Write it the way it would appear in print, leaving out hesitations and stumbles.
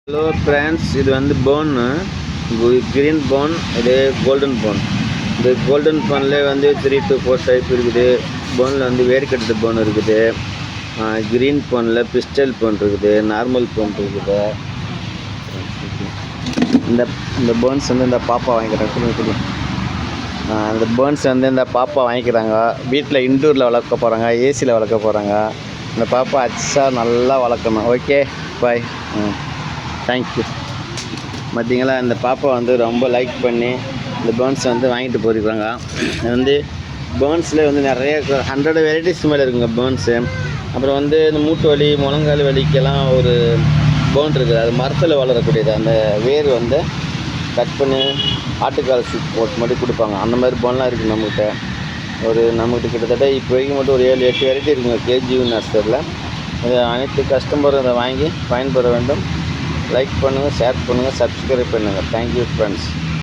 Hello friends, இது வந்து போன்னு க்ரீன் போன், இது கோல்டன் போன். இந்த கோல்டன் போன்லேயே வந்து 3 to 4 டைப் இருக்குது. போனில் வந்து வேர்க்கட்டு போன் இருக்குது, க்ரீன் போனில் பிஸ்டல் போன் இருக்குது, நார்மல் போன் இருக்குது. இந்த இந்த போன்ஸ் வந்து இந்த பாப்பா வாங்கிக்கிறாங்க. இந்த பேர்ன்ஸ் வந்து இந்த பாப்பா வாங்கிக்கிறாங்க. வீட்டில் இன்டோரில் வளர்க்க போகிறாங்க, ஏசியில் வளர்க்க போகிறாங்க. இந்த பாப்பா அச்சா நல்லா வளர்க்கணும். ஓகே, பாய். தேங்க்யூ. பார்த்தீங்களா, இந்த பாப்பா வந்து ரொம்ப லைக் பண்ணி இந்த பேர்ன்ஸ் வந்து வாங்கிட்டு போயிருக்காங்க. இது வந்து பேர்ன்ஸில் வந்து நிறைய 100 வெரைட்டிஸ் மேலே இருக்குங்க பேர்ன்ஸு. அப்புறம் வந்து இந்த மூட்டு வலி, முழங்கால் வலிக்கெல்லாம் ஒரு போன் இருக்குது. அது மரத்தில் வளரக்கூடியது. அந்த வேர் வந்து கட் பண்ணி ஆட்டுக்கால் சூப் போட்டு மட்டும் கொடுப்பாங்க. அந்த மாதிரி போன்லாம் இருக்குது நம்மகிட்ட. நம்மகிட்ட கிட்டத்தட்ட இப்போதைக்கு மட்டும் ஒரு 7-8 வெரைட்டி இருக்குங்க கேஜி நர்சரியில். இது அனைத்து கஸ்டமரும் இதை வாங்கி பயன்பெற வேண்டும். லைக் பண்ணுங்கள், ஷேர் பண்ணுங்கள், சப்ஸ்கிரைப் பண்ணுங்கள். Thank you friends.